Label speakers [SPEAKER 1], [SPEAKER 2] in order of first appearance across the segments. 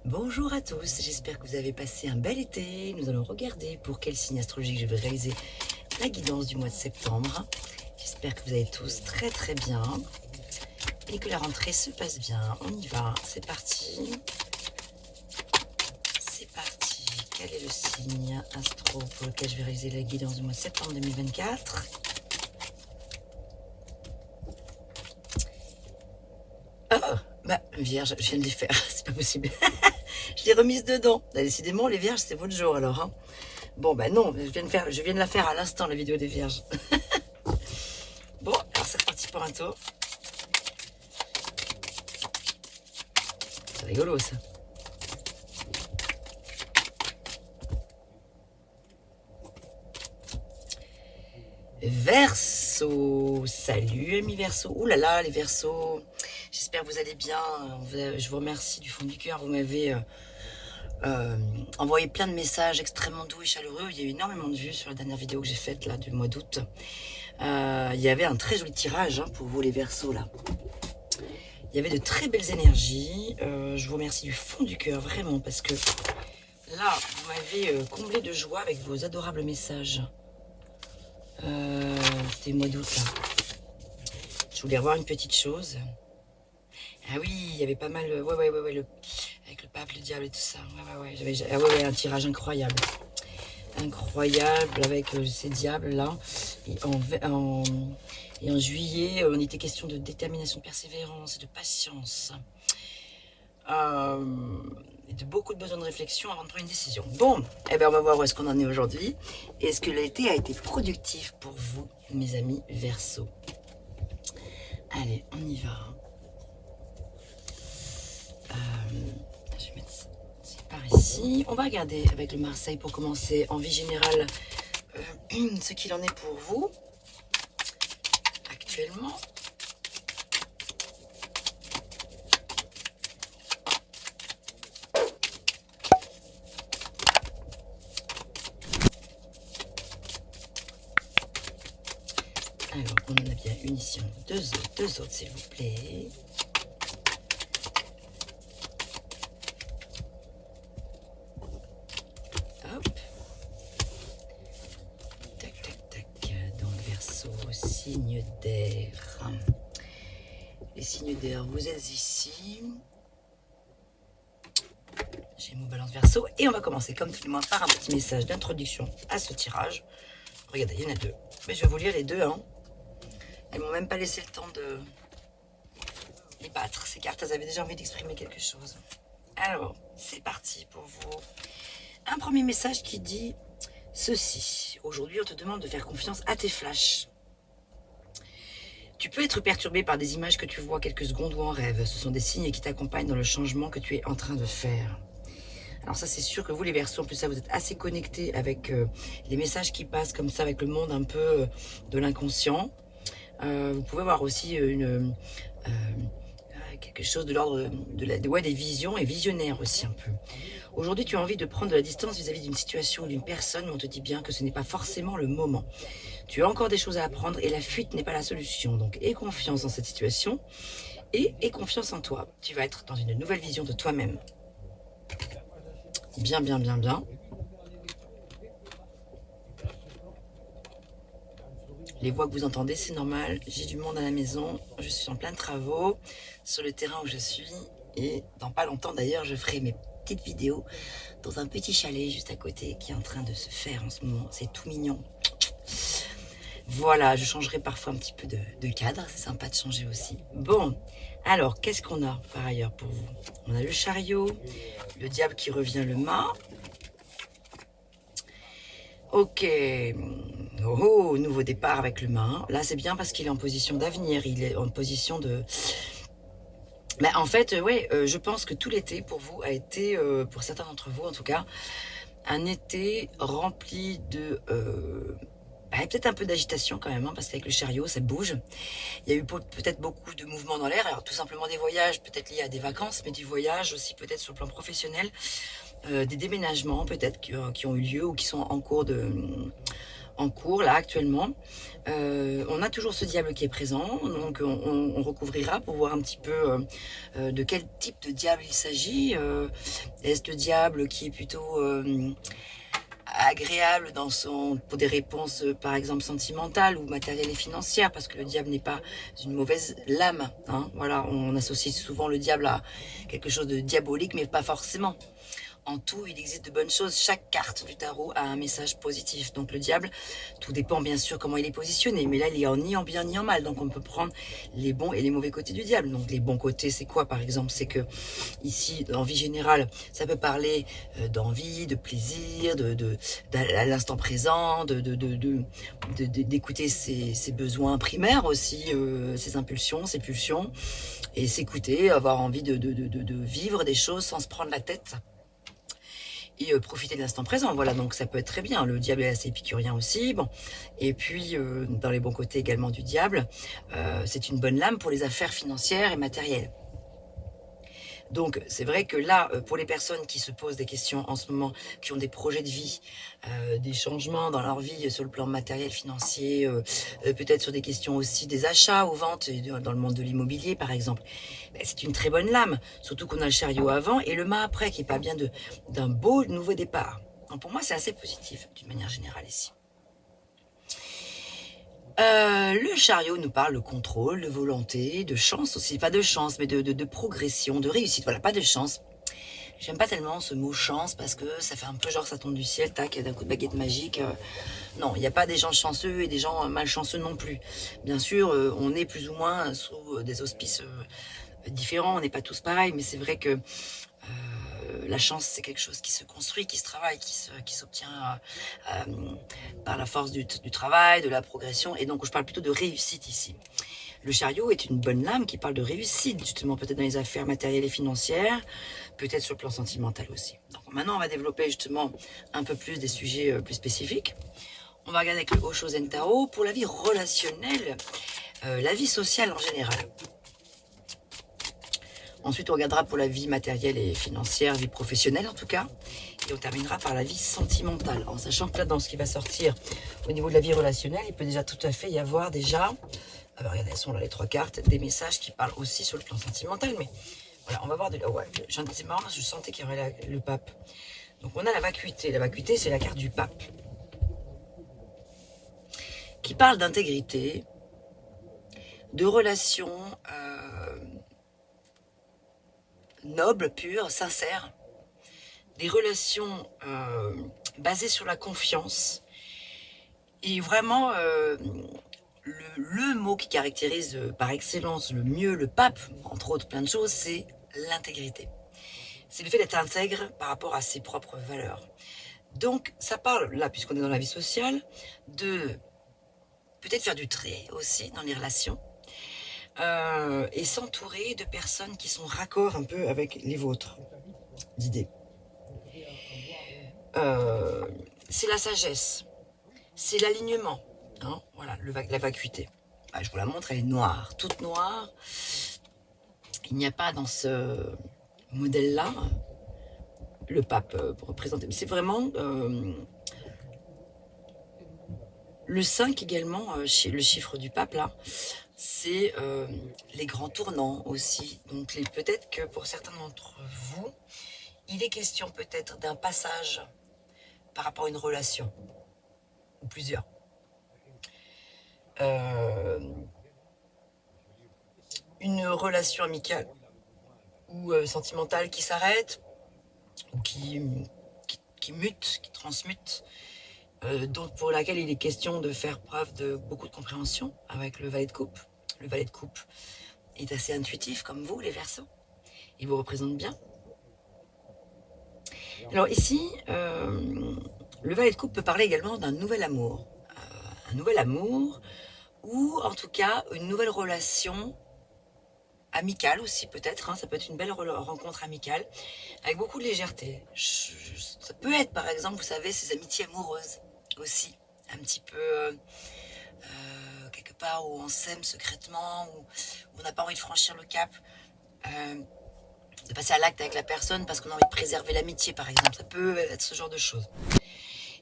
[SPEAKER 1] Bonjour à tous, j'espère que vous avez passé un bel été. Nous allons regarder pour quel signe astrologique je vais réaliser la guidance du mois de septembre. J'espère que vous allez tous très bien et que la rentrée se passe bien. On y va, c'est parti. C'est parti. Quel est le signe astro pour lequel je vais réaliser la guidance du mois de septembre 2024? Oh, bah, Vierge, je viens de les faire, c'est pas possible. Je l'ai remise dedans. Là, décidément, les vierges, c'est votre jour alors. Hein. Bon, bah non, je viens de la faire à l'instant, la vidéo des vierges. Bon, alors c'est parti pour un tour. C'est rigolo ça. Verseau, salut amis Verseau. Ouh là là, les Verseaux. J'espère que vous allez bien. Je vous remercie du fond du cœur. Vous m'avez envoyé plein de messages extrêmement doux et chaleureux. Il y a eu énormément de vues sur la dernière vidéo que j'ai faite là du mois d'août. Il y avait un très joli tirage pour vous les Verseaux là. Il y avait de très belles énergies. Je vous remercie du fond du cœur vraiment parce que là vous m'avez comblé de joie avec vos adorables messages. C'était le mois d'août là. Je voulais revoir une petite chose. Ah oui, il y avait pas mal, ouais, avec le pape, le diable et tout ça. Ouais, un tirage incroyable. Incroyable avec ces diables là. Et en juillet, on était question de détermination, de persévérance et de patience. Et de beaucoup de besoin de réflexion avant de prendre une décision. Bon, eh ben on va voir où est-ce qu'on en est aujourd'hui. Est-ce que l'été a été productif pour vous, mes amis Verseau? Allez, on y va. Je vais mettre ça par ici. On va regarder avec le Marseille pour commencer en vie générale ce qu'il en est pour vous actuellement. Alors, on en a bien une ici, deux autres s'il vous plaît. Signe d'air. Les signes d'air, vous êtes ici. Gémeaux, Balance, Verseau. Et on va commencer comme tous les mois par un petit message d'introduction à ce tirage. Regardez, il y en a deux. Mais je vais vous lire les deux. Hein. Elles m'ont même pas laissé le temps de les battre. Ces cartes, elles avaient déjà envie d'exprimer quelque chose. Alors, c'est parti pour vous. Un premier message qui dit ceci. Aujourd'hui, on te demande de faire confiance à tes flashs. Tu peux être perturbé par des images que tu vois quelques secondes ou en rêve. Ce sont des signes qui t'accompagnent dans le changement que tu es en train de faire. Alors ça, c'est sûr que vous, les Verseaux, en plus ça, vous êtes assez connectés avec les messages qui passent comme ça avec le monde un peu de l'inconscient. Vous pouvez voir aussi quelque chose de l'ordre des visions et visionnaires aussi un peu. Aujourd'hui, tu as envie de prendre de la distance vis-à-vis d'une situation ou d'une personne, mais on te dit bien que ce n'est pas forcément le moment. Tu as encore des choses à apprendre et la fuite n'est pas la solution. Donc, aie confiance dans cette situation et aie confiance en toi. Tu vas être dans une nouvelle vision de toi-même. Bien. Les voix que vous entendez, c'est normal. J'ai du monde à la maison. Je suis en plein de travaux sur le terrain où je suis. Et dans pas longtemps d'ailleurs, je ferai mes petites vidéos dans un petit chalet juste à côté qui est en train de se faire en ce moment. C'est tout mignon. Voilà, je changerai parfois un petit peu de cadre. C'est sympa de changer aussi. Bon, alors, qu'est-ce qu'on a par ailleurs pour vous? On a le chariot, le diable qui revient, le mât. Ok. Oh, nouveau départ avec le mât. Là, c'est bien parce qu'il est en position d'avenir. Il est en position de... Mais en fait, je pense que tout l'été pour vous a été, pour certains d'entre vous en tout cas, un été rempli de... peut-être un peu d'agitation quand même, hein, parce qu'avec le chariot, ça bouge. Il y a eu peut-être beaucoup de mouvements dans l'air. Alors tout simplement des voyages, peut-être liés à des vacances, mais du voyage aussi peut-être sur le plan professionnel. Des déménagements peut-être qui ont eu lieu ou qui sont en cours en cours, là, actuellement. On a toujours ce diable qui est présent, donc on recouvrira pour voir un petit peu de quel type de diable il s'agit. Est-ce le diable qui est plutôt agréable pour des réponses par exemple sentimentales ou matérielles et financières, parce que le diable n'est pas une mauvaise lame, hein. Voilà, on associe souvent le diable à quelque chose de diabolique, mais pas forcément. En tout, il existe de bonnes choses. Chaque carte du tarot a un message positif. Donc le diable, tout dépend bien sûr comment il est positionné. Mais là, il est ni en bien ni en mal. Donc on peut prendre les bons et les mauvais côtés du diable. Donc les bons côtés, c'est quoi par exemple? C'est que ici, en vie générale, ça peut parler d'envie, de plaisir, à l'instant présent, d'écouter ses besoins primaires aussi, ses impulsions, ses pulsions. Et s'écouter, avoir envie de vivre des choses sans se prendre la tête. Et profiter de l'instant présent, voilà, donc ça peut être très bien. Le diable est assez épicurien aussi, bon. Et puis, dans les bons côtés également du diable, c'est une bonne lame pour les affaires financières et matérielles. Donc, c'est vrai que là, pour les personnes qui se posent des questions en ce moment, qui ont des projets de vie, des changements dans leur vie sur le plan matériel, financier, peut-être sur des questions aussi des achats ou ventes, dans le monde de l'immobilier, par exemple, ben, c'est une très bonne lame. Surtout qu'on a le chariot avant et le mât après, qui est pas bien d'un beau nouveau départ. Donc, pour moi, c'est assez positif, d'une manière générale, ici. Le chariot nous parle de contrôle, de volonté, de chance aussi, pas de chance, mais de progression, de réussite. Voilà, pas de chance. J'aime pas tellement ce mot chance parce que ça fait un peu genre ça tombe du ciel, tac, d'un coup de baguette magique. Non, il n'y a pas des gens chanceux et des gens malchanceux non plus. Bien sûr, on est plus ou moins sous des auspices différents, on n'est pas tous pareils, mais c'est vrai que la chance, c'est quelque chose qui se construit, qui se travaille, qui s'obtient par la force du travail, de la progression. Et donc, je parle plutôt de réussite ici. Le chariot est une bonne lame qui parle de réussite, justement, peut-être dans les affaires matérielles et financières, peut-être sur le plan sentimental aussi. Donc, maintenant, on va développer justement un peu plus des sujets plus spécifiques. On va regarder avec le Oshozen Tarot pour la vie relationnelle, la vie sociale en général. Ensuite, on regardera pour la vie matérielle et financière, vie professionnelle en tout cas. Et on terminera par la vie sentimentale. En sachant que là, dans ce qui va sortir au niveau de la vie relationnelle, il peut déjà tout à fait y avoir déjà, alors regardez, elles sont là les 3 cartes, des messages qui parlent aussi sur le plan sentimental. Mais voilà, on va voir de là. Ouais, c'est marrant, je sentais qu'il y aurait le pape. Donc on a la vacuité. La vacuité, c'est la carte du pape. Qui parle d'intégrité, de relations nobles, pures, sincères, des relations basées sur la confiance. Et vraiment, le mot qui caractérise par excellence le mieux le pape, entre autres plein de choses, c'est l'intégrité. C'est le fait d'être intègre par rapport à ses propres valeurs. Donc, ça parle, là, puisqu'on est dans la vie sociale, de peut-être faire du trait aussi dans les relations, et s'entourer de personnes qui sont raccord un peu avec les vôtres d'idées. C'est la sagesse, c'est l'alignement, hein, voilà, la vacuité. Ah, je vous la montre, elle est noire, toute noire. Il n'y a pas dans ce modèle-là le pape pour représenter. Mais c'est vraiment le 5 également, le chiffre du pape là. C'est les grands tournants aussi. Donc peut-être que pour certains d'entre vous, il est question peut-être d'un passage par rapport à une relation, ou plusieurs. Une relation amicale ou sentimentale qui s'arrête, ou qui mute, qui transmute, donc pour laquelle il est question de faire preuve de beaucoup de compréhension avec le valet de coupe. Le valet de coupe est assez intuitif comme vous, les Verseaux. Il vous représente bien. Alors ici, le valet de coupe peut parler également d'un nouvel amour. Un nouvel amour, ou en tout cas une nouvelle relation amicale aussi peut-être, hein, ça peut être une belle rencontre amicale, avec beaucoup de légèreté. Ça peut être par exemple, vous savez, ces amitiés amoureuses aussi, un petit peu quelque part où on s'aime secrètement, où on n'a pas envie de franchir le cap, de passer à l'acte avec la personne parce qu'on a envie de préserver l'amitié par exemple, ça peut être ce genre de choses.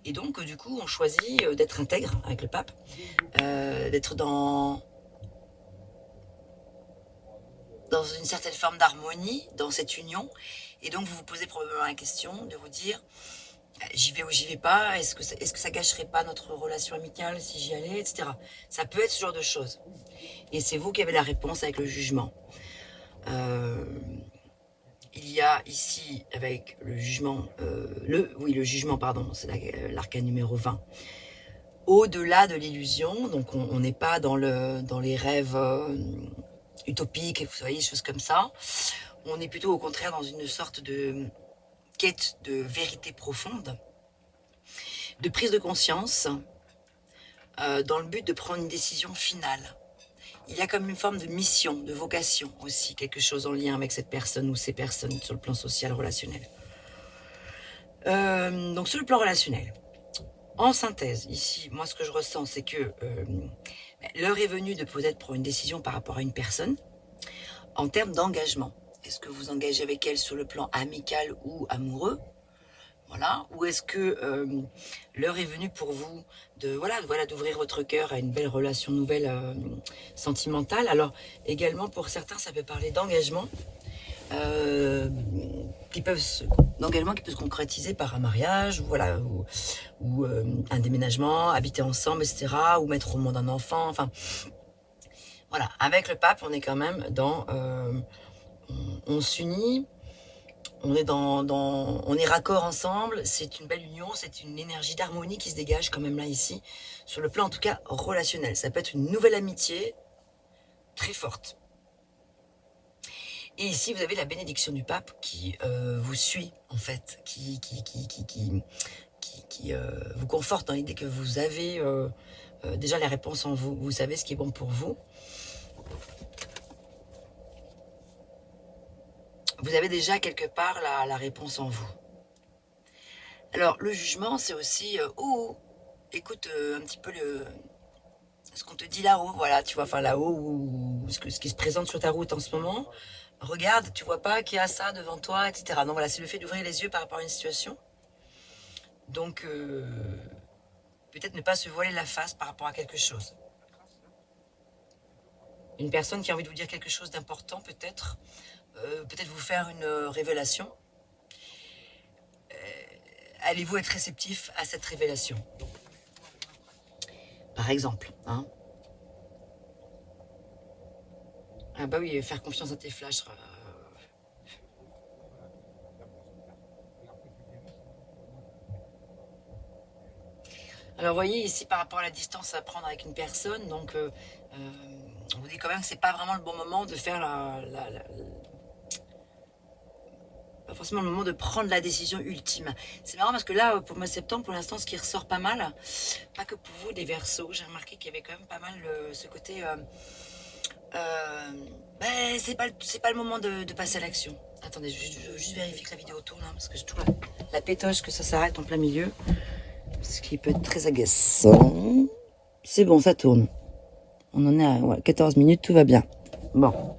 [SPEAKER 1] Et donc, du coup, on choisit d'être intègre avec le pape, d'être dans une certaine forme d'harmonie, dans cette union. Et donc, vous vous posez probablement la question de vous dire, j'y vais ou j'y vais pas, est-ce que ça gâcherait pas notre relation amicale si j'y allais, etc. Ça peut être ce genre de choses. Et c'est vous qui avez la réponse avec le jugement. Il y a ici, avec le jugement, le jugement, pardon, c'est l'arcane numéro 20. Au-delà de l'illusion, donc on n'est pas dans les rêves utopiques, vous voyez, des choses comme ça. On est plutôt au contraire dans une sorte de quête de vérité profonde, de prise de conscience, dans le but de prendre une décision finale. Il y a comme une forme de mission, de vocation aussi, quelque chose en lien avec cette personne ou ces personnes sur le plan social, relationnel. Donc sur le plan relationnel, en synthèse, ici, moi ce que je ressens, c'est que l'heure est venue de peut-être prendre une décision par rapport à une personne en termes d'engagement. Est-ce que vous engagez avec elle sur le plan amical ou amoureux? Voilà. Ou est-ce que l'heure est venue pour vous d'ouvrir votre cœur à une belle relation nouvelle sentimentale? Alors également pour certains ça peut parler d'engagement qui peut se concrétiser par un mariage, ou un déménagement, habiter ensemble, etc. Ou mettre au monde un enfant. Enfin voilà, avec le pape on est quand même dans on s'unit. On est raccord ensemble, c'est une belle union, c'est une énergie d'harmonie qui se dégage quand même là ici, sur le plan en tout cas relationnel. Ça peut être une nouvelle amitié très forte. Et ici vous avez la bénédiction du pape qui vous suit en fait, qui vous conforte dans l'idée que vous avez déjà les réponses en vous, vous savez ce qui est bon pour vous. Vous avez déjà quelque part la réponse en vous. Alors, le jugement, c'est aussi, écoute un petit peu ce qu'on te dit là-haut, voilà, tu vois, enfin là-haut, ou ce qui se présente sur ta route en ce moment. Regarde, tu vois pas qu'il y a ça devant toi, etc. Donc voilà, c'est le fait d'ouvrir les yeux par rapport à une situation. Donc, peut-être ne pas se voiler la face par rapport à quelque chose. Une personne qui a envie de vous dire quelque chose d'important, peut-être vous faire une révélation. Allez-vous être réceptif à cette révélation? Par exemple, hein? Ah bah oui, faire confiance à tes flashs. Alors vous voyez ici par rapport à la distance à prendre avec une personne, donc on vous dit quand même que c'est pas vraiment le bon moment de faire pas forcément le moment de prendre la décision ultime. C'est marrant parce que là, pour le mois de septembre, pour l'instant, ce qui ressort pas mal, pas que pour vous, des Verseaux, j'ai remarqué qu'il y avait quand même pas mal ce côté... c'est pas le moment de passer à l'action. Attendez, je veux juste vérifier que la vidéo tourne, hein, parce que j'ai tout la pétoche que ça s'arrête en plein milieu. Ce qui peut être très agaçant. C'est bon, ça tourne. On en est à 14 minutes, tout va bien. Bon.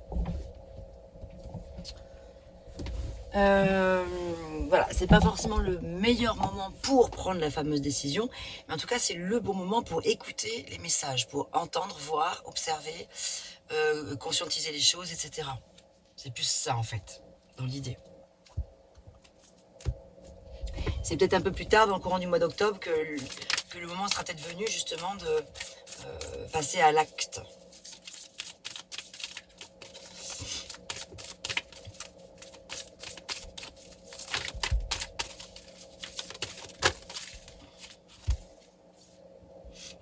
[SPEAKER 1] Voilà, c'est pas forcément le meilleur moment pour prendre la fameuse décision, mais en tout cas c'est le bon moment pour écouter les messages, pour entendre, voir, observer, conscientiser les choses, etc. C'est plus ça en fait, dans l'idée. C'est peut-être un peu plus tard, dans le courant du mois d'octobre, que le moment sera peut-être venu justement de passer à l'acte.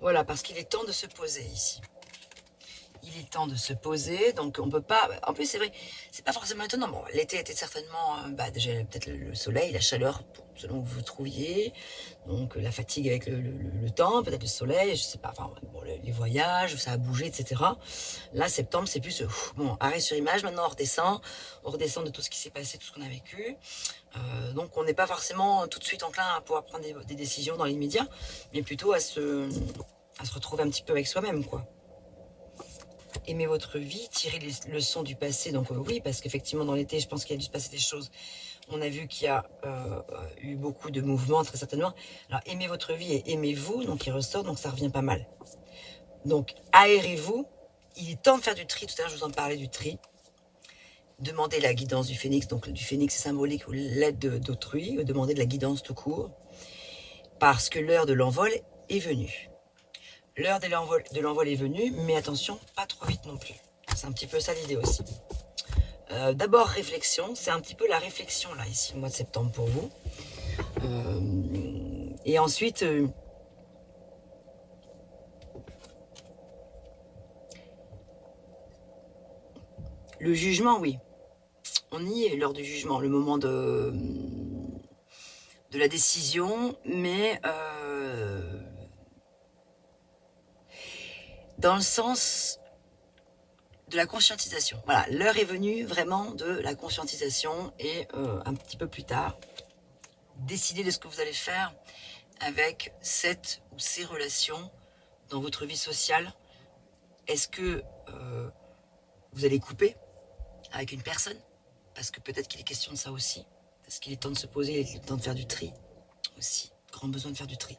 [SPEAKER 1] Voilà, parce qu'il est temps de se poser ici. Il est temps de se poser, donc on peut pas... En plus, c'est vrai, c'est pas forcément étonnant. Bon, l'été était certainement... déjà, peut-être le soleil, la chaleur, selon où vous vous trouviez. Donc, la fatigue avec le temps, peut-être le soleil, je sais pas. Enfin, bon, les voyages, ça a bougé, etc. Là, septembre, c'est plus... bon, arrêt sur image, maintenant, on redescend de tout ce qui s'est passé, tout ce qu'on a vécu. Donc, on n'est pas forcément tout de suite enclin à pouvoir prendre des décisions dans l'immédiat, mais plutôt à se retrouver un petit peu avec soi-même, quoi. Aimer votre vie, tirer les leçons du passé, donc oui, parce qu'effectivement dans l'été, je pense qu'il y a dû se passer des choses On a vu qu'il y a eu beaucoup de mouvements, très certainement. Alors, aimez votre vie et aimez-vous, donc il ressort, donc ça revient pas mal. Donc, aérez-vous. Il est temps de faire du tri. Tout à l'heure, je vous en parlais du tri. Demandez la guidance du phénix. Donc, du phénix, c'est symbolique, ou l'aide d'autrui. Demandez de la guidance tout court. Parce que l'heure de l'envol est venue. L'heure de l'envol est venue, mais attention, pas trop vite non plus. C'est un petit peu ça l'idée aussi. D'abord, réflexion. C'est un petit peu la réflexion, là, ici, le mois de septembre pour vous. Et ensuite... le jugement, oui. On y est lors du jugement, le moment de la décision, mais dans le sens de la conscientisation. Voilà, l'heure est venue vraiment de la conscientisation et un petit peu plus tard, décider de ce que vous allez faire avec cette ou ces relations dans votre vie sociale. Est-ce que vous allez couper avec une personne? Parce que peut-être qu'il est question de ça aussi. Parce qu'il est temps de se poser, il est temps de faire du tri aussi. Grand besoin de faire du tri.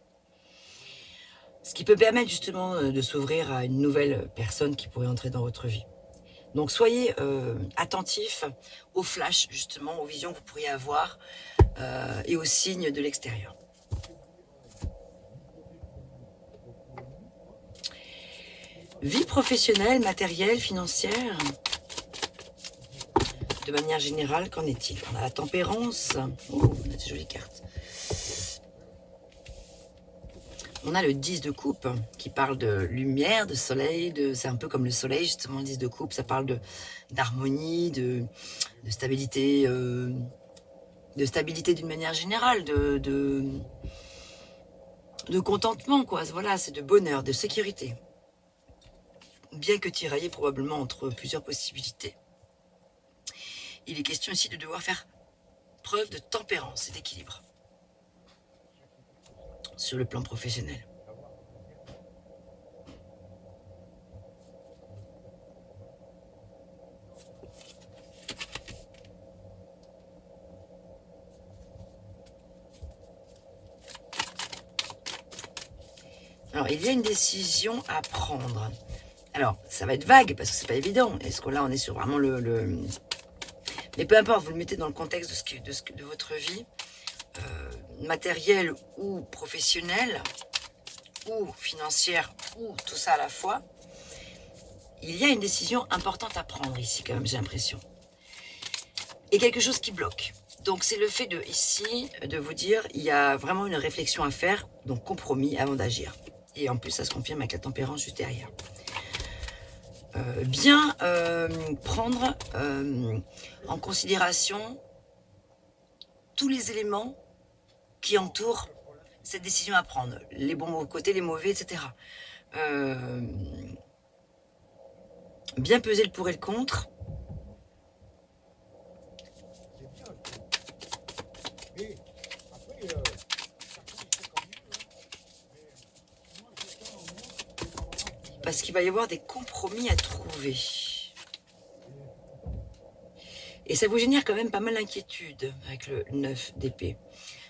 [SPEAKER 1] Ce qui peut permettre justement de s'ouvrir à une nouvelle personne qui pourrait entrer dans votre vie. Donc soyez attentifs aux flashs justement, aux visions que vous pourriez avoir et aux signes de l'extérieur. Vie professionnelle, matérielle, financière. De manière générale, qu'en est-il? On a la tempérance. Oh, on a des jolies cartes. On a le 10 de coupe qui parle de lumière, de soleil. C'est un peu comme le soleil, justement, le 10 de coupe. Ça parle d'harmonie, de stabilité, d'une manière générale, de contentement, quoi. Voilà, c'est de bonheur, de sécurité. Bien que tiraillé probablement entre plusieurs possibilités. Il est question ici de devoir faire preuve de tempérance et d'équilibre sur le plan professionnel. Alors, il y a une décision à prendre. Alors, ça va être vague parce que c'est pas évident. Est-ce que là, on est sur vraiment le... Mais peu importe, vous le mettez dans le contexte de votre vie, matérielle ou professionnelle, ou financière, ou tout ça à la fois. Il y a une décision importante à prendre ici, quand même, j'ai l'impression. Et quelque chose qui bloque. Donc, c'est le fait ici, de vous dire, il y a vraiment une réflexion à faire, donc compromis avant d'agir. Et en plus, ça se confirme avec la tempérance juste derrière. Bien prendre en considération tous les éléments qui entourent cette décision à prendre, les bons côtés, les mauvais, etc. Bien peser le pour et le contre. Parce qu'il va y avoir des compromis à trouver. Et ça vous génère quand même pas mal d'inquiétude avec le 9 d'épée.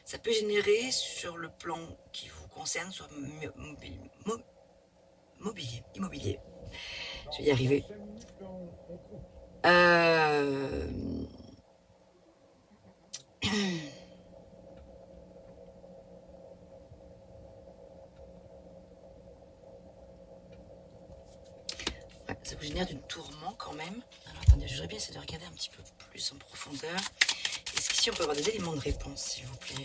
[SPEAKER 1] Ça peut générer sur le plan qui vous concerne, soit immobilier. Je vais y arriver. Ouais, ça vous génère du tourment quand même. Alors attendez, je voudrais bien essayer de regarder un petit peu plus en profondeur. Est-ce qu'ici on peut avoir des éléments de réponse, s'il vous plaît?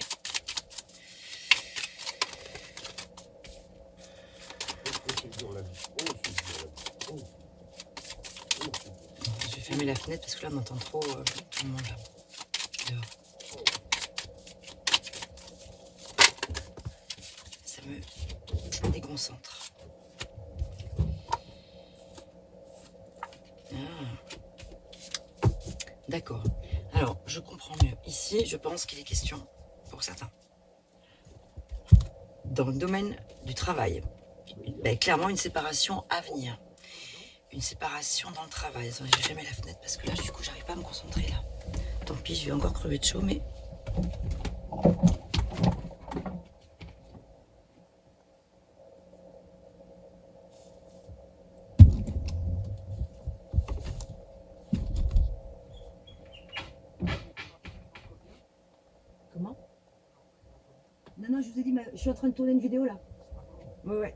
[SPEAKER 1] Je vais fermer la fenêtre parce que là on entend trop tout le monde là. Dehors. Ça me déconcentre. D'accord. Alors, je comprends mieux. Ici, je pense qu'il est question, pour certains, dans le domaine du travail, ben, clairement une séparation à venir. Une séparation dans le travail. Attendez, je vais fermer la fenêtre parce que là, du coup, j'arrive pas à me concentrer là. tant pis, je vais encore crever de chaud, mais... Comment? Non, je vous ai dit, je suis en train de tourner une vidéo là. Ouais.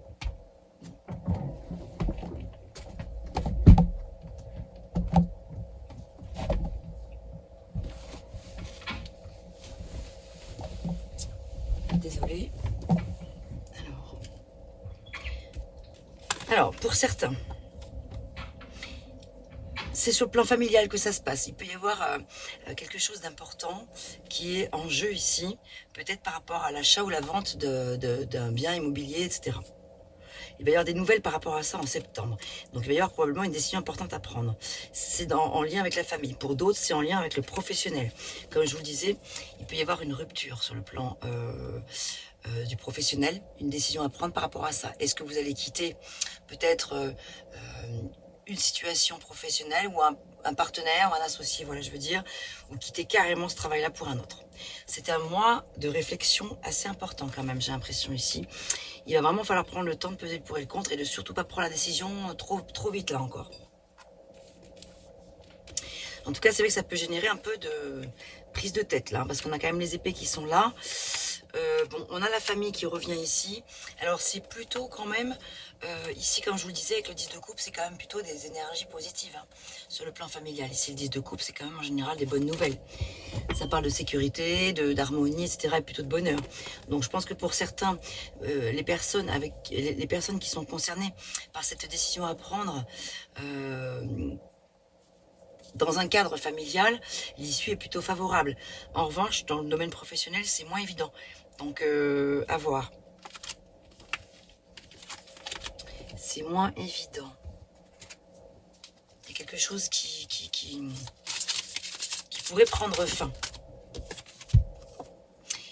[SPEAKER 1] Désolée. Alors, pour certains, c'est sur le plan familial que ça se passe. Il peut y avoir quelque chose d'important qui est en jeu ici, peut-être par rapport à l'achat ou la vente d'un bien immobilier, etc. Il va y avoir des nouvelles par rapport à ça en septembre. Donc il va y avoir probablement une décision importante à prendre. C'est en lien avec la famille. Pour d'autres, c'est en lien avec le professionnel. Comme je vous le disais, il peut y avoir une rupture sur le plan du professionnel, une décision à prendre par rapport à ça. Est-ce que vous allez quitter peut-être une situation professionnelle ou un partenaire ou un associé, voilà, je veux dire, ou quitter carrément ce travail-là pour un autre. C'est un mois de réflexion assez important quand même, j'ai l'impression ici. Il va vraiment falloir prendre le temps de peser le pour et le contre et de surtout pas prendre la décision trop vite là encore. En tout cas, c'est vrai que ça peut générer un peu de prise de tête là, parce qu'on a quand même les épées qui sont là. Bon, on a la famille qui revient ici. Alors c'est plutôt quand même, ici comme je vous le disais avec le 10 de coupe, c'est quand même plutôt des énergies positives hein, sur le plan familial. Ici le 10 de coupe, c'est quand même en général des bonnes nouvelles. Ça parle de sécurité, d'harmonie, etc. et plutôt de bonheur. Donc je pense que pour certains, les personnes qui sont concernées par cette décision à prendre, dans un cadre familial, l'issue est plutôt favorable. En revanche, dans le domaine professionnel, c'est moins évident. Donc, à voir. C'est moins évident. Il y a quelque chose qui pourrait prendre fin.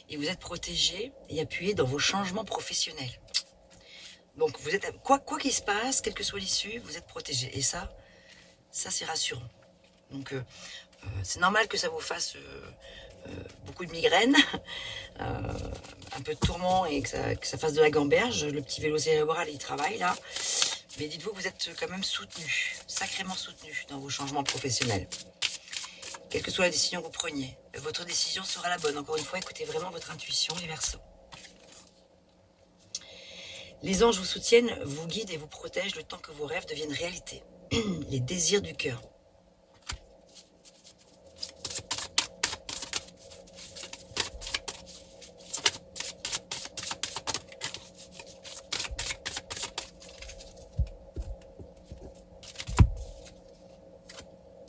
[SPEAKER 1] Et vous êtes protégé et appuyé dans vos changements professionnels. Donc, vous êtes quoi qu'il se passe, quelle que soit l'issue, vous êtes protégé. Et ça c'est rassurant. Donc, c'est normal que ça vous fasse beaucoup de migraines, un peu de tourment et que ça fasse de la gamberge. Le petit vélo cérébral, il travaille là. Mais dites-vous que vous êtes quand même soutenu, sacrément soutenu dans vos changements professionnels. Quelle que soit la décision que vous preniez, votre décision sera la bonne. Encore une fois, écoutez vraiment votre intuition, les Verseaux. Les anges vous soutiennent, vous guident et vous protègent le temps que vos rêves deviennent réalité. Les désirs du cœur.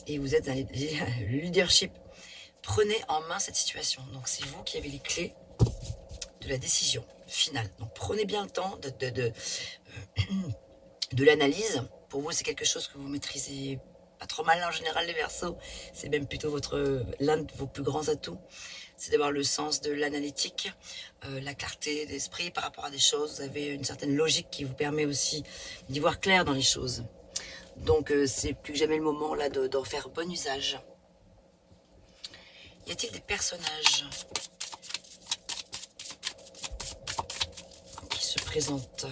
[SPEAKER 1] Et vous êtes le leadership. Prenez en main cette situation. Donc c'est vous qui avez les clés de la décision finale. Donc prenez bien le temps de l'analyse. Pour vous, c'est quelque chose que vous maîtrisez pas trop mal en général, les Verseaux. C'est même plutôt l'un de vos plus grands atouts. C'est d'avoir le sens de l'analytique, la clarté d'esprit par rapport à des choses. Vous avez une certaine logique qui vous permet aussi d'y voir clair dans les choses. Donc c'est plus que jamais le moment là d'en faire bon usage. Y a-t-il des personnages qui se présentent?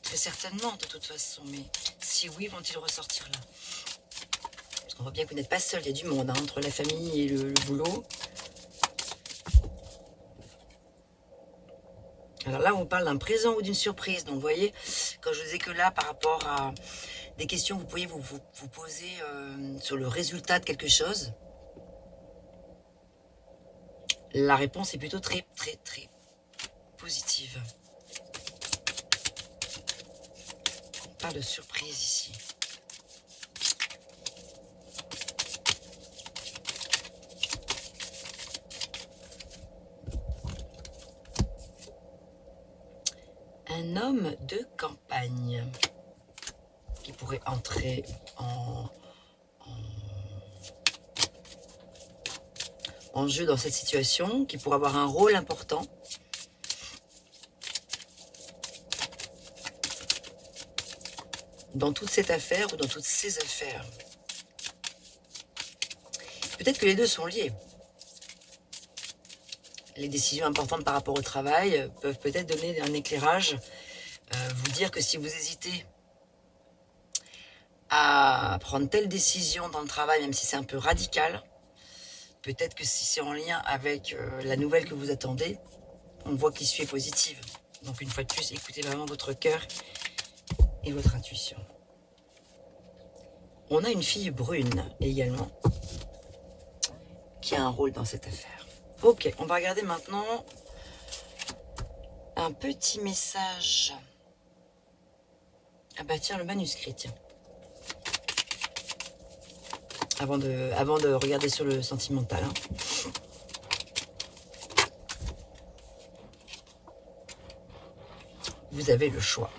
[SPEAKER 1] Très certainement de toute façon, mais si oui, vont-ils ressortir là? Parce qu'on voit bien que vous n'êtes pas seul, il y a du monde hein, entre la famille et le boulot. Alors là, on parle d'un présent ou d'une surprise. Donc, vous voyez, quand je vous disais que là, par rapport à des questions que vous pourriez vous poser sur le résultat de quelque chose, la réponse est plutôt très positive. On parle de surprise ici. Un homme de campagne qui pourrait entrer en jeu dans cette situation, qui pourrait avoir un rôle important. Dans toute cette affaire ou dans toutes ces affaires. peut-être que les deux sont liés. Les décisions importantes par rapport au travail peuvent peut-être donner un éclairage, vous dire que si vous hésitez à prendre telle décision dans le travail, même si c'est un peu radical, peut-être que si c'est en lien avec la nouvelle que vous attendez, on voit que l'issue est positive. Donc une fois de plus, écoutez vraiment votre cœur et votre intuition. On a une fille brune également qui a un rôle dans cette affaire. Ok, on va regarder maintenant un petit message. Ah bah tiens, le manuscrit, tiens. Avant de regarder sur le sentimental. Hein. Vous avez le choix.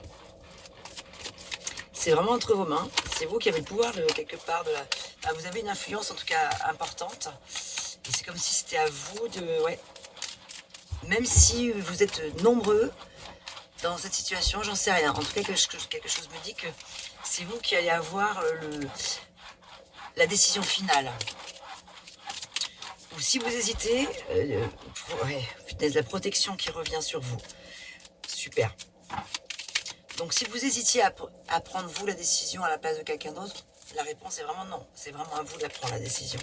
[SPEAKER 1] C'est vraiment entre vos mains. C'est vous qui avez le pouvoir de quelque part de la... Ah, vous avez une influence en tout cas importante. Et c'est comme si c'était à vous de... Ouais. Même si vous êtes nombreux dans cette situation, j'en sais rien. En tout cas, quelque chose me dit que c'est vous qui allez avoir la décision finale. Ou si vous hésitez, ouais, la protection qui revient sur vous. Super. Donc si vous hésitiez à prendre vous la décision à la place de quelqu'un d'autre, la réponse est vraiment non. C'est vraiment à vous de prendre la décision.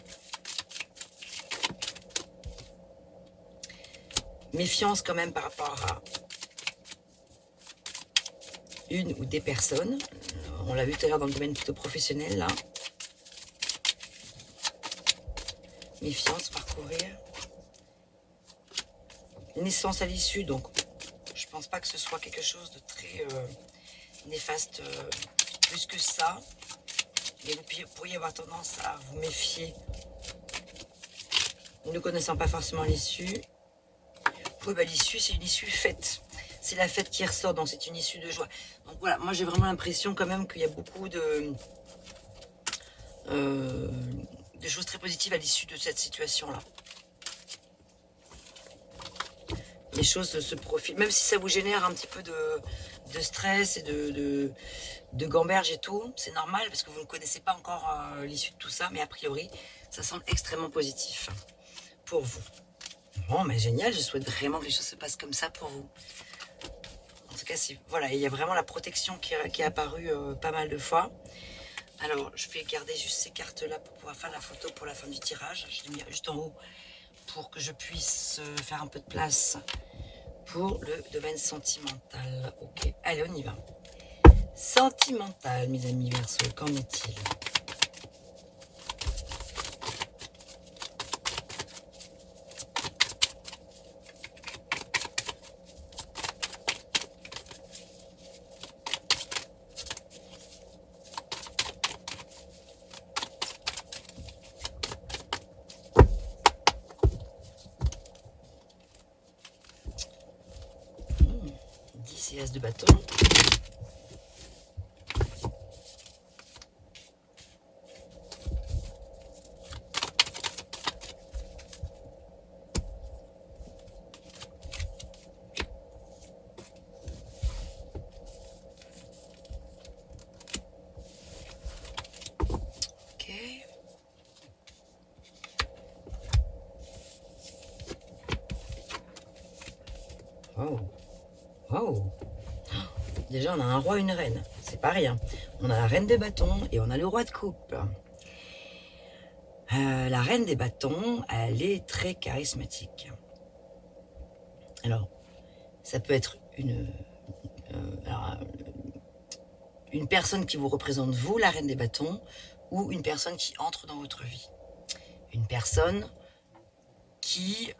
[SPEAKER 1] Méfiance quand même par rapport à une ou des personnes. On l'a vu tout à l'heure dans le domaine plutôt professionnel là. Méfiance, parcourir. Naissance à l'issue, donc je pense pas que ce soit quelque chose de très néfaste plus que ça. Et vous pourriez avoir tendance à vous méfier, ne connaissant pas forcément l'issue. Oui, bah, l'issue, c'est une issue faite. C'est la fête qui ressort, donc c'est une issue de joie. Donc voilà, moi j'ai vraiment l'impression quand même qu'il y a beaucoup de choses très positives à l'issue de cette situation-là. Les choses se profilent, même si ça vous génère un petit peu de stress et de gamberge et tout, c'est normal parce que vous ne connaissez pas encore l'issue de tout ça, mais a priori, ça semble extrêmement positif pour vous. Bon, mais génial, je souhaite vraiment que les choses se passent comme ça pour vous. En tout cas, voilà, il y a vraiment la protection qui est apparue pas mal de fois. Alors, je vais garder juste ces cartes-là pour pouvoir faire la photo pour la fin du tirage. Je l'ai mis juste en haut pour que je puisse faire un peu de place pour le domaine sentimental. Ok, allez, on y va. Sentimental, mes amis Verseau, qu'en est-il ? Et as de bâton. Ok. Oh. Oh. Déjà, on a un roi et une reine. C'est pas rien. On a la reine des bâtons et on a le roi de coupe. La reine des bâtons, elle est très charismatique. Alors, ça peut être une personne qui vous représente, vous, la reine des bâtons, ou une personne qui entre dans votre vie. Une personne qui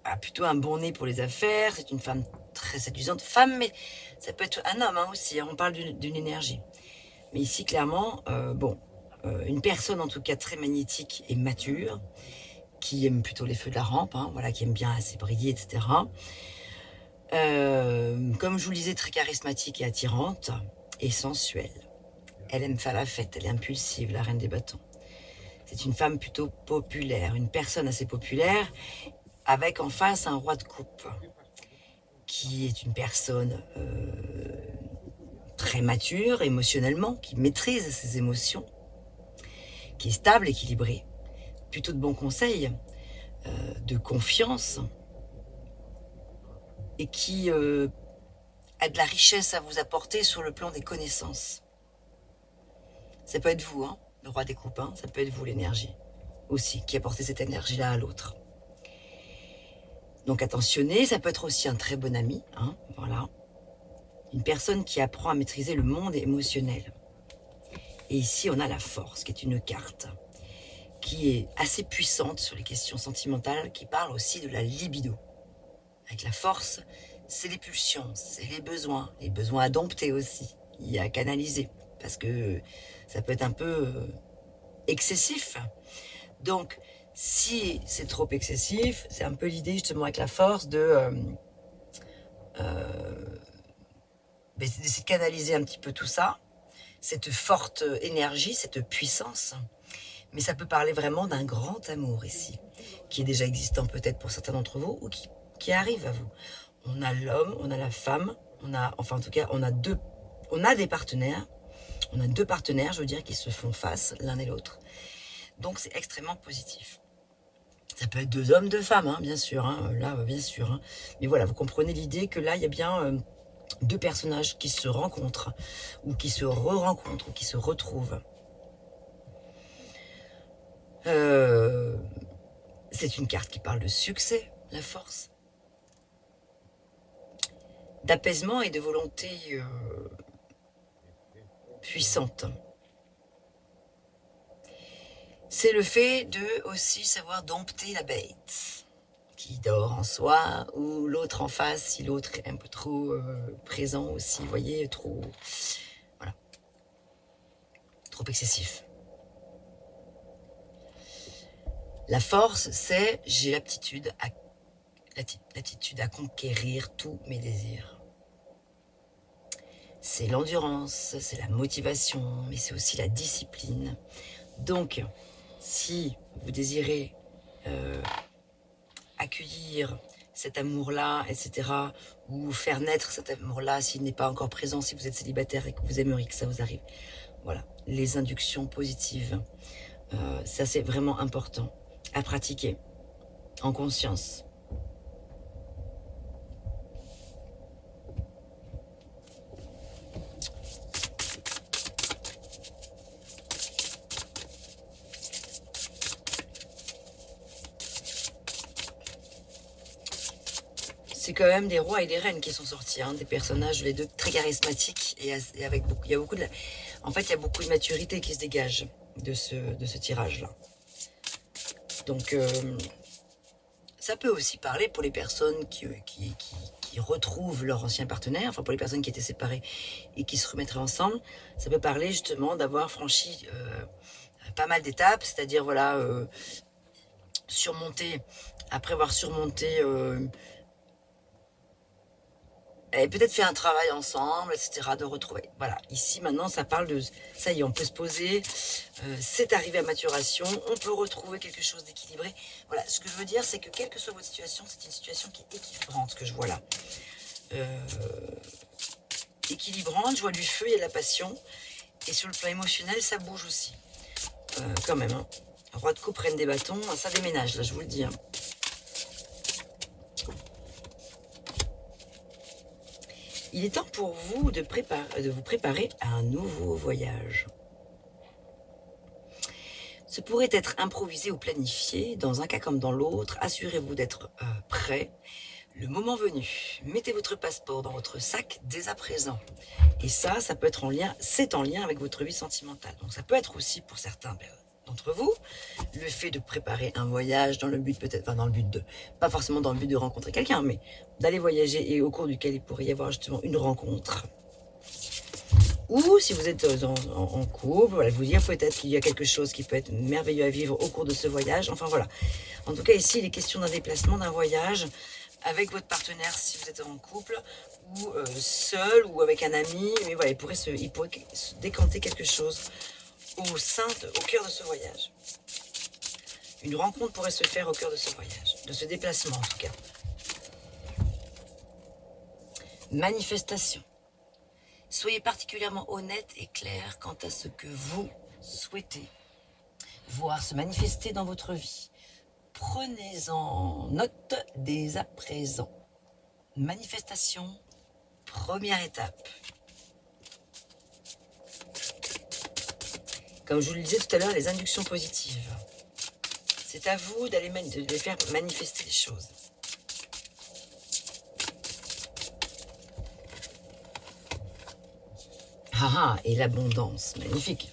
[SPEAKER 1] a plutôt un bon nez pour les affaires, c'est une femme très séduisante, femme, mais ça peut être un homme aussi, hein, on parle d'une énergie. Mais ici, clairement, une personne en tout cas très magnétique et mature, qui aime plutôt les feux de la rampe, hein, voilà, qui aime bien assez briller, etc. Comme je vous le disais, très charismatique et attirante, et sensuelle. Elle aime faire la fête, elle est impulsive, la reine des bâtons. C'est une femme plutôt populaire, une personne assez populaire, avec en face un roi de coupe, qui est une personne très mature émotionnellement, qui maîtrise ses émotions, qui est stable, équilibré, plutôt de bons conseils, de confiance, et qui a de la richesse à vous apporter sur le plan des connaissances. Ça peut être vous, hein, le roi des coupes, hein, ça peut être vous l'énergie aussi, qui apportez cette énergie-là à l'autre. Donc attentionnez, ça peut être aussi un très bon ami, hein, voilà. Une personne qui apprend à maîtriser le monde émotionnel. Et ici, on a la force, qui est une carte qui est assez puissante sur les questions sentimentales, qui parle aussi de la libido. Avec la force, c'est les pulsions, c'est les besoins à dompter aussi, et à canaliser, parce que ça peut être un peu excessif. Donc, si c'est trop excessif, c'est un peu l'idée justement avec la force d'essayer de canaliser un petit peu tout ça, cette forte énergie, cette puissance. Mais ça peut parler vraiment d'un grand amour ici, qui est déjà existant peut-être pour certains d'entre vous, ou qui arrive à vous. On a l'homme, on a la femme, enfin en tout cas, on a des partenaires, on a deux partenaires, je veux dire, qui se font face l'un et l'autre. Donc c'est extrêmement positif. Ça peut être deux hommes, deux femmes, hein, bien sûr, hein, là, bien sûr. Hein. Mais voilà, vous comprenez l'idée que là, il y a bien deux personnages qui se rencontrent, ou qui se re-rencontrent, ou qui se retrouvent. C'est une carte qui parle de succès, la force, d'apaisement et de volonté puissante. C'est le fait de aussi savoir dompter la bête qui dort en soi, ou l'autre en face, si l'autre est un peu trop présent aussi, vous voyez, trop, voilà, trop excessif. La force, c'est j'ai l'aptitude à conquérir tous mes désirs. C'est l'endurance, c'est la motivation, mais c'est aussi la discipline. Donc, si vous désirez accueillir cet amour-là, etc., ou faire naître cet amour-là s'il n'est pas encore présent, si vous êtes célibataire et que vous aimeriez que ça vous arrive. Voilà, les inductions positives, ça c'est vraiment important à pratiquer en conscience. C'est quand même des rois et des reines qui sont sortis, hein, des personnages, les deux très charismatiques, et avec beaucoup, il y a beaucoup de, en fait, il y a beaucoup de maturité qui se dégage de ce tirage-là. Donc, ça peut aussi parler pour les personnes qui retrouvent leur ancien partenaire, enfin pour les personnes qui étaient séparées et qui se remettraient ensemble. Ça peut parler justement d'avoir franchi pas mal d'étapes, c'est-à-dire voilà, après avoir surmonté et peut-être fait un travail ensemble, etc., de retrouver. Voilà, ici maintenant ça parle de, ça y est, on peut se poser, c'est arrivé à maturation, on peut retrouver quelque chose d'équilibré. Voilà, ce que je veux dire, c'est que quelle que soit votre situation, c'est une situation qui est équilibrante, que je vois là. Équilibrante, je vois du feu, il y a de la passion, et sur le plan émotionnel, ça bouge aussi, quand même. Hein. Roi de coupe, reine des bâtons, ça déménage, là, je vous le dis. Hein. Il est temps pour vous de vous préparer à un nouveau voyage. Ce pourrait être improvisé ou planifié. Dans un cas comme dans l'autre, assurez-vous d'être prêt. Le moment venu, mettez votre passeport dans votre sac dès à présent. Et ça peut être c'est en lien avec votre vie sentimentale. Donc ça peut être aussi pour certains d'entre vous, le fait de préparer un voyage dans le but peut-être, enfin dans le but de, pas forcément dans le but de rencontrer quelqu'un, mais d'aller voyager et au cours duquel il pourrait y avoir justement une rencontre. Ou si vous êtes en couple, voilà, vous dire peut-être qu'il y a quelque chose qui peut être merveilleux à vivre au cours de ce voyage. Enfin voilà. En tout cas ici, il est question d'un déplacement, d'un voyage avec votre partenaire si vous êtes en couple, ou seul, ou avec un ami. Mais voilà, il pourrait se décanter quelque chose au cœur de ce voyage. Une rencontre pourrait se faire au cœur de ce voyage, de ce déplacement en tout cas. Manifestation. Soyez particulièrement honnête et clair quant à ce que vous souhaitez. voir se manifester dans votre vie. Prenez-en note dès à présent. Manifestation, première étape. Comme je vous le disais tout à l'heure, les inductions positives. C'est à vous de les faire manifester les choses. Ah, et l'abondance, magnifique.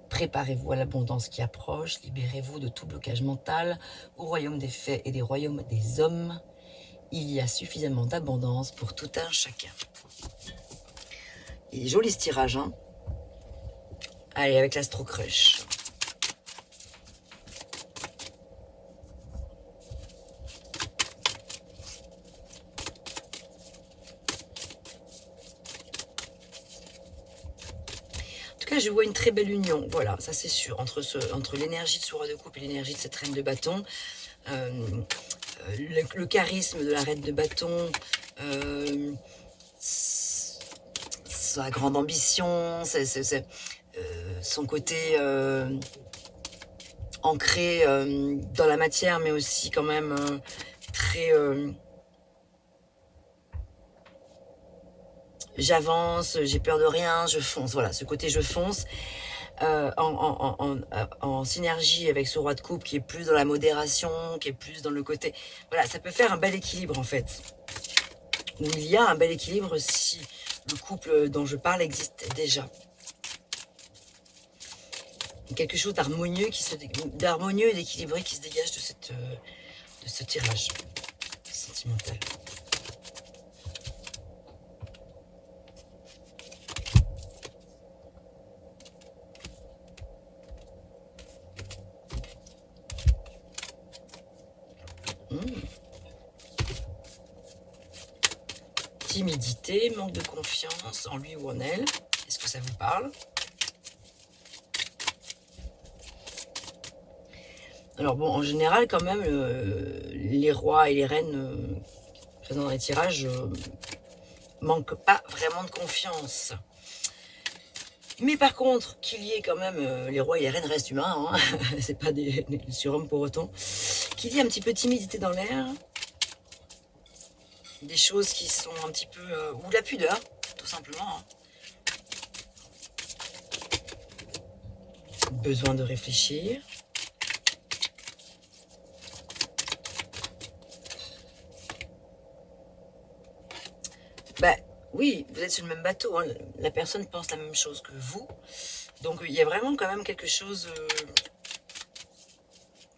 [SPEAKER 1] Préparez-vous à l'abondance qui approche, libérez-vous de tout blocage mental. Au royaume des fées et des royaumes des hommes, il y a suffisamment d'abondance pour tout un chacun. Il est joli ce tirage, hein. Allez, avec l'Astro Crush. En tout cas, je vois une très belle union, voilà, ça c'est sûr, entre l'énergie de ce roi de coupe et l'énergie de cette reine de bâton. Le charisme de la reine de bâton, sa grande ambition, son côté ancré dans la matière, mais aussi quand même très... j'avance, j'ai peur de rien, je fonce. Voilà, ce côté je fonce en synergie avec ce roi de coupe qui est plus dans la modération, qui est plus dans le côté... Voilà, ça peut faire un bel équilibre en fait. Il y a un bel équilibre si le couple dont je parle existe déjà. Quelque chose d'harmonieux et d'équilibré qui se dégage de ce tirage sentimental. Timidité, manque de confiance en lui ou en elle. Est-ce que ça vous parle? Alors bon, en général, quand même, les rois et les reines présents dans les tirages manquent pas vraiment de confiance. Mais par contre, qu'il y ait quand même, les rois et les reines restent humains, hein, c'est pas des surhommes pour autant, qu'il y ait un petit peu de timidité dans l'air, des choses qui sont un petit peu... ou la pudeur, tout simplement. Hein. Besoin de réfléchir. Bah oui, vous êtes sur le même bateau, hein. La personne pense la même chose que vous. Donc il y a vraiment quand même quelque chose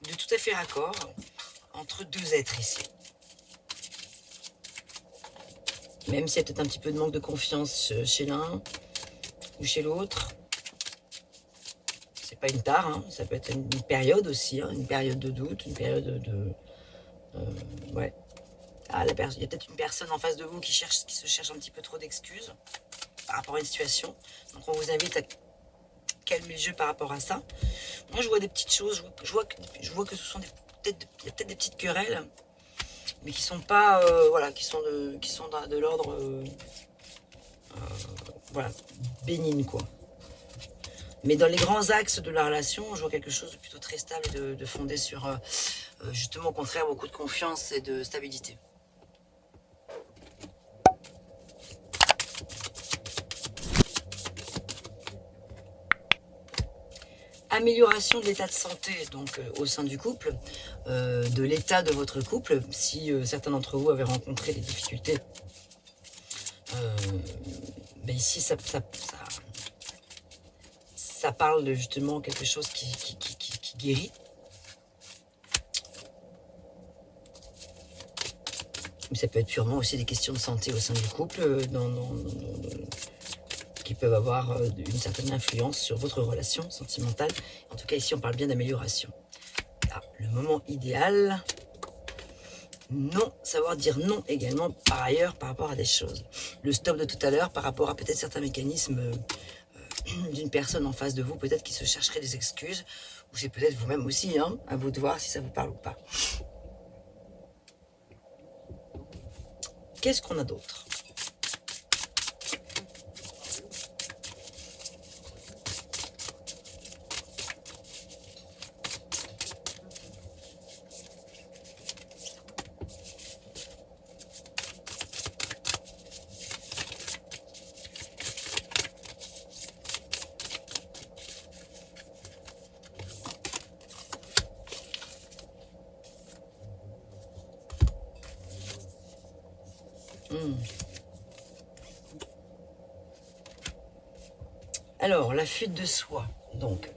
[SPEAKER 1] de tout à fait raccord entre deux êtres ici. Même s'il y a peut-être un petit peu de manque de confiance chez l'un ou chez l'autre. C'est pas une tare, hein. Ça peut être une période aussi, hein. Une période de doute, une période de... ouais. Ah, il y a peut-être une personne en face de vous qui se cherche un petit peu trop d'excuses par rapport à une situation. Donc on vous invite à calmer le jeu par rapport à ça. Moi je vois des petites choses, je vois que ce sont il y a peut-être des petites querelles, mais qui sont pas, voilà, qui sont de l'ordre, voilà, bénigne quoi. Mais dans les grands axes de la relation, je vois quelque chose de plutôt très stable et de fondé sur, justement au contraire, beaucoup de confiance et de stabilité. Amélioration de l'état de santé donc au sein du couple, de l'état de votre couple, si certains d'entre vous avaient rencontré des difficultés. Mais ici, ça parle de justement quelque chose qui guérit. Mais ça peut être purement aussi des questions de santé au sein du couple, qui peuvent avoir une certaine influence sur votre relation sentimentale. En tout cas, ici, on parle bien d'amélioration. Ah, le moment idéal. Non, savoir dire non également par ailleurs par rapport à des choses. Le stop de tout à l'heure par rapport à peut-être certains mécanismes d'une personne en face de vous, peut-être qui se chercherait des excuses, ou c'est peut-être vous-même aussi, hein, à vous de voir si ça vous parle ou pas. Qu'est-ce qu'on a d'autre? Hmm. Alors, la fuite de soi. Donc,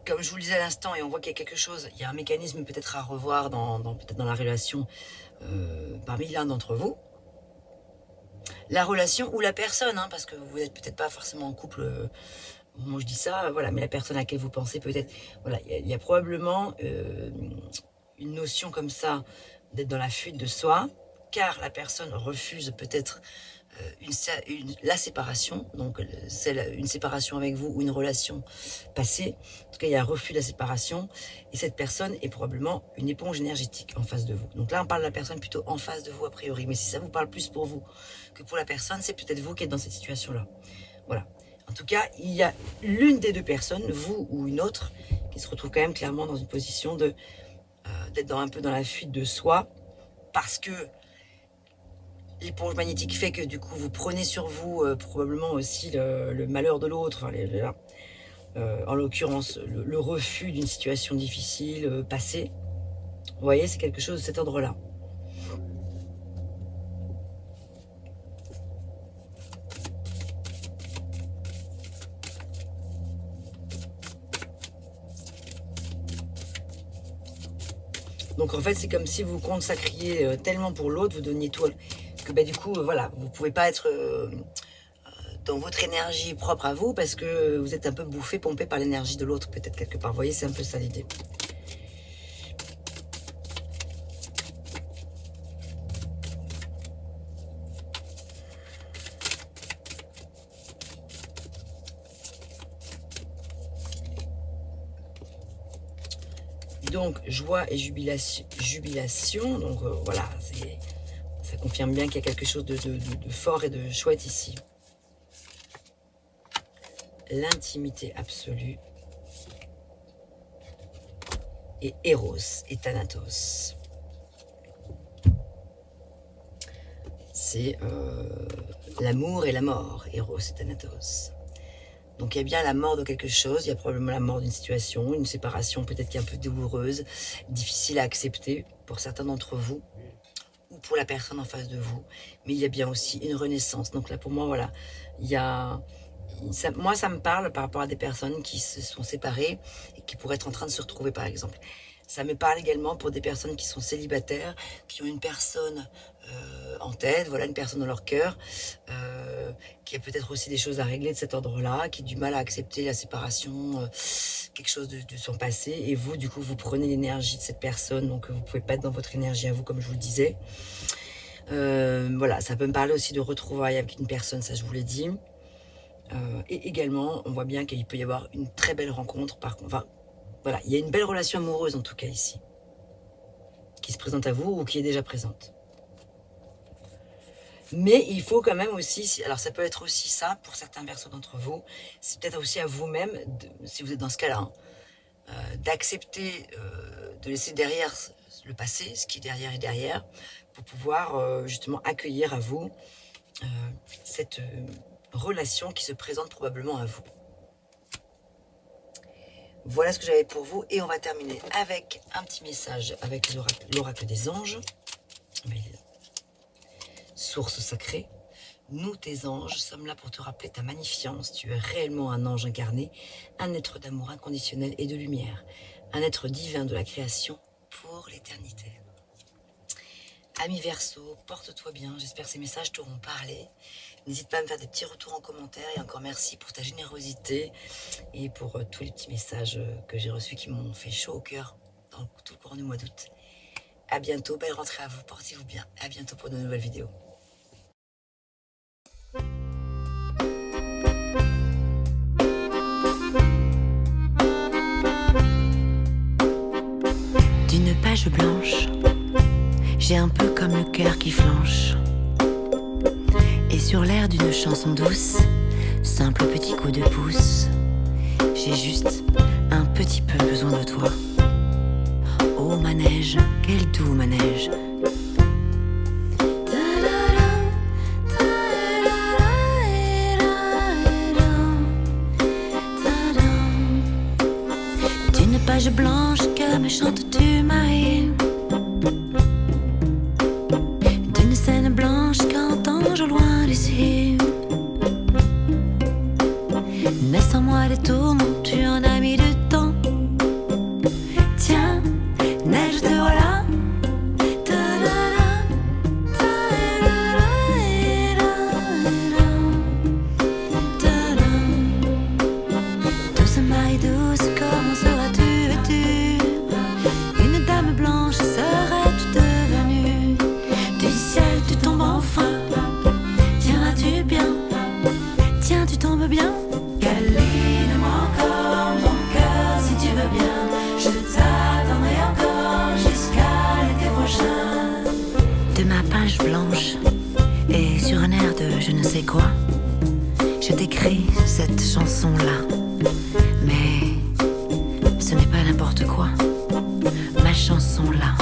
[SPEAKER 1] comme je vous le disais à l'instant, et on voit qu'il y a quelque chose, il y a un mécanisme peut-être à revoir peut-être dans la relation parmi l'un d'entre vous. La relation ou la personne, hein, parce que vous n'êtes peut-être pas forcément en couple, moi je dis ça, voilà, mais la personne à laquelle vous pensez peut-être, voilà, il y a probablement une notion comme ça d'être dans la fuite de soi, car la personne refuse peut-être la séparation, donc une séparation avec vous ou une relation passée. En tout cas, il y a un refus de la séparation et cette personne est probablement une éponge énergétique en face de vous. Donc là, on parle de la personne plutôt en face de vous a priori, mais si ça vous parle plus pour vous que pour la personne, c'est peut-être vous qui êtes dans cette situation-là. Voilà. En tout cas, il y a l'une des deux personnes, vous ou une autre, qui se retrouve quand même clairement dans une position d'être un peu dans la fuite de soi, parce que l'éponge magnétique fait que du coup vous prenez sur vous probablement aussi le malheur de l'autre, enfin, en l'occurrence le refus d'une situation difficile passée. Vous voyez, c'est quelque chose de cet ordre-là. Donc en fait c'est comme si vous vous consacriez tellement pour l'autre, vous donniez tout, que bah, du coup voilà, vous pouvez pas être dans votre énergie propre à vous parce que vous êtes un peu bouffé, pompé par l'énergie de l'autre peut-être quelque part. Vous voyez, c'est un peu ça l'idée. Donc joie et jubilation, donc voilà, ça confirme bien qu'il y a quelque chose de fort et de chouette ici. L'intimité absolue. Et Eros et Thanatos. C'est l'amour et la mort, Eros et Thanatos. Donc il y a bien la mort de quelque chose, il y a probablement la mort d'une situation, une séparation peut-être qui est un peu douloureuse, difficile à accepter pour certains d'entre vous, ou pour la personne en face de vous. Mais il y a bien aussi une renaissance. Donc là pour moi, voilà, il y a... moi ça me parle par rapport à des personnes qui se sont séparées et qui pourraient être en train de se retrouver par exemple. Ça me parle également pour des personnes qui sont célibataires, qui ont une personne en tête, voilà, une personne dans leur cœur, qui a peut-être aussi des choses à régler de cet ordre-là, qui a du mal à accepter la séparation, quelque chose de son passé. Et vous, du coup, vous prenez l'énergie de cette personne, donc vous ne pouvez pas être dans votre énergie à vous, comme je vous le disais. Voilà, ça peut me parler aussi de retrouvailles avec une personne, ça je vous l'ai dit. Et également, on voit bien qu'il peut y avoir une très belle rencontre, par contre. Enfin, voilà, il y a une belle relation amoureuse en tout cas ici, qui se présente à vous ou qui est déjà présente. Mais il faut quand même aussi, alors ça peut être aussi ça pour certains versos d'entre vous, c'est peut-être aussi à vous-même, si vous êtes dans ce cas-là, hein, d'accepter, de laisser derrière le passé, ce qui est derrière, pour pouvoir justement accueillir à vous cette relation qui se présente probablement à vous. Voilà ce que j'avais pour vous et on va terminer avec un petit message avec l'oracle des anges. Source sacrée, nous tes anges sommes là pour te rappeler ta magnificence. Tu es réellement un ange incarné, un être d'amour inconditionnel et de lumière, un être divin de la création pour l'éternité. Ami Verseau, porte-toi bien, j'espère que ces messages t'auront parlé. N'hésite pas à me faire des petits retours en commentaire et encore merci pour ta générosité et pour tous les petits messages que j'ai reçus qui m'ont fait chaud au cœur dans tout le courant du mois d'août. À bientôt, belle rentrée à vous, portez-vous bien. À bientôt pour de nouvelles vidéos.
[SPEAKER 2] D'une page blanche, j'ai un peu comme le cœur qui flanche. Et sur l'air d'une chanson douce, simple petit coup de pouce, j'ai juste un petit peu besoin de toi. Oh manège, quel doux manège. D'une page blanche que me chantes-tu Marie, d'une scène blanche sais quoi? Je t'écris cette chanson-là. Mais ce n'est pas n'importe quoi. Ma chanson-là.